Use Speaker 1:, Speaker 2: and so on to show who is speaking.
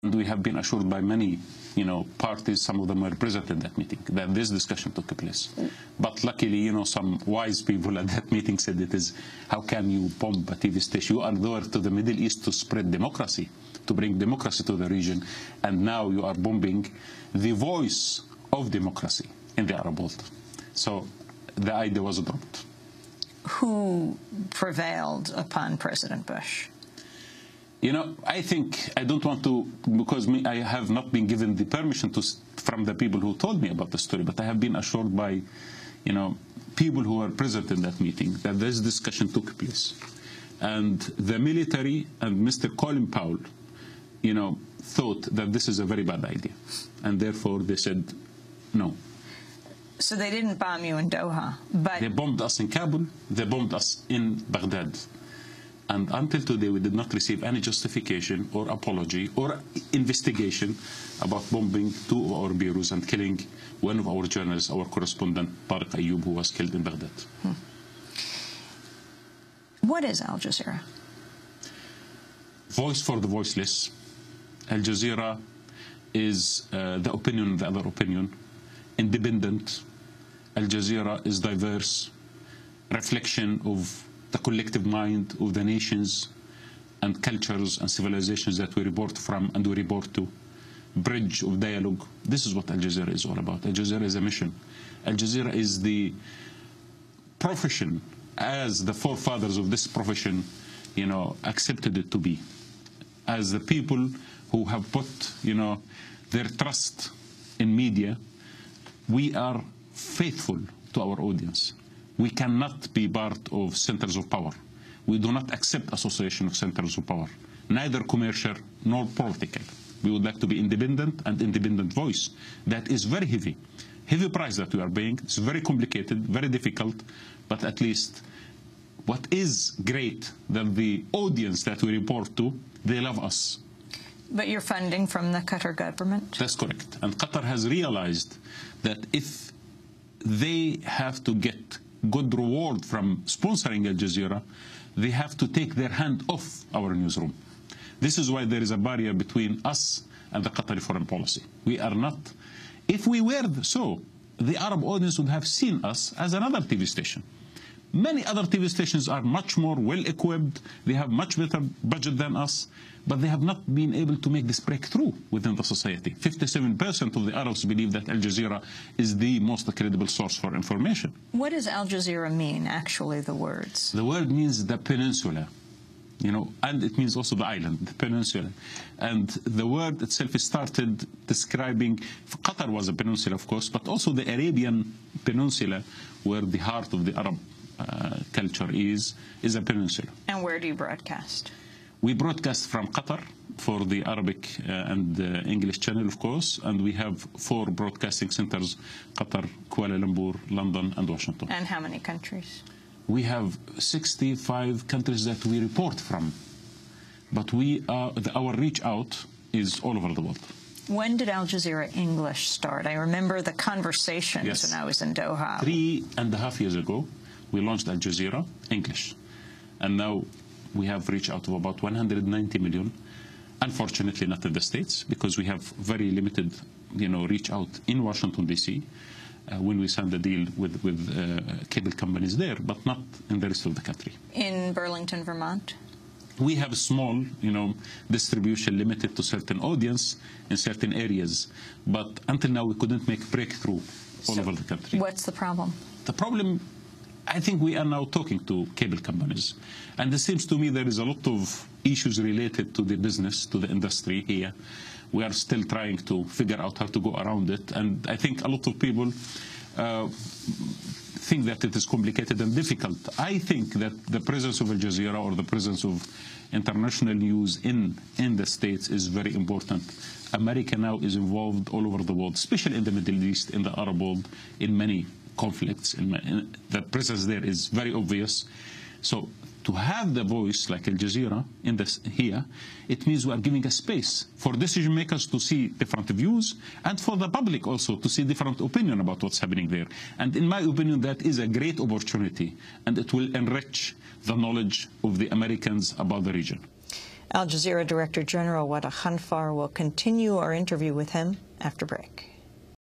Speaker 1: And we have been assured by many, parties, some of them were present in that meeting, that this discussion took place. But luckily, some wise people at that meeting said how can you bomb a TV station? You are there to the Middle East to spread democracy, to bring democracy to the region, and now you are bombing the voice of democracy in the Arab world. So the idea was dropped.
Speaker 2: Who prevailed upon President Bush?
Speaker 1: I think I don't want to, because I have not been given the permission from the people who told me about the story, but I have been assured by, people who were present in that meeting that this discussion took place. And the military and Mr. Colin Powell, thought that this is a very bad idea. And therefore they said no.
Speaker 2: So they didn't bomb you in Doha, but...
Speaker 1: They bombed us in Kabul, they bombed us in Baghdad. And until today, we did not receive any justification or apology or investigation about bombing two of our bureaus and killing one of our journalists, our correspondent, Tariq Ayoub, who was killed in Baghdad.
Speaker 2: What is Al Jazeera?
Speaker 1: Voice for the voiceless. Al Jazeera is the opinion of the other opinion. Independent. Al Jazeera is diverse. Reflection of the collective mind of the nations and cultures and civilizations that we report from and we report to. Bridge of dialogue. This is what Al Jazeera is all about. Al Jazeera is a mission. Al Jazeera is the profession, as the forefathers of this profession, accepted it to be. As the people who have put, their trust in media, we are faithful to our audience. We cannot be part of centers of power. We do not accept association of centers of power, neither commercial nor political. We would like to be independent and independent voice. That is very heavy. Heavy price that we are paying. It's very complicated, very difficult, but at least what is great that the audience that we report to, they love us.
Speaker 2: But you're funding from the Qatar government?
Speaker 1: That's correct. And Qatar has realized that if they have to get good reward from sponsoring Al Jazeera, they have to take their hand off our newsroom. This is why there is a barrier between us and the Qatari foreign policy. We are not. If we were so, the Arab audience would have seen us as another TV station. Many other TV stations are much more well-equipped. They have much better budget than us, but they have not been able to make this breakthrough within the society. 57% of the Arabs believe that Al Jazeera is the most credible source for information.
Speaker 2: What does Al Jazeera mean, actually, the words?
Speaker 1: The word means the peninsula, and it means also the island, the peninsula. And the word itself started describing, Qatar was a peninsula, of course, but also the Arabian Peninsula, where the heart of the Arab culture is a peninsula.
Speaker 2: And where do you broadcast?
Speaker 1: We broadcast from Qatar for the Arabic and English channel, of course, and we have 4 broadcasting centers: Qatar, Kuala Lumpur, London, and Washington.
Speaker 2: And how many countries?
Speaker 1: We have 65 countries that we report from, but our reach out is all over the world.
Speaker 2: When did Al Jazeera English start? I remember the conversations
Speaker 1: Yes.
Speaker 2: when I was in Doha.
Speaker 1: 3.5 years ago, we launched Al Jazeera English, and now we have reached out to about 190 million. Unfortunately, not in the States, because we have very limited, reach out in Washington, D.C., when we signed the deal with cable companies there, but not in the rest of the country.
Speaker 2: In Burlington, Vermont?
Speaker 1: We have a small, distribution limited to certain audience in certain areas, but until now we couldn't make breakthrough all over the country.
Speaker 2: What's the problem?
Speaker 1: The problem, I think we are now talking to cable companies, and it seems to me there is a lot of issues related to the business, to the industry here. We are still trying to figure out how to go around it, and I think a lot of people think that it is complicated and difficult. I think that the presence of Al Jazeera or the presence of international news in the States is very important. America now is involved all over the world, especially in the Middle East, in the Arab world, in many conflicts. The presence there is very obvious. So to have the voice like Al Jazeera here, it means we are giving a space for decision makers to see different views, and for the public also to see different opinion about what's happening there. And in my opinion, that is a great opportunity, and it will enrich the knowledge of the Americans about the region.
Speaker 2: Al Jazeera Director General Wada Khanfar will continue our interview with him after break.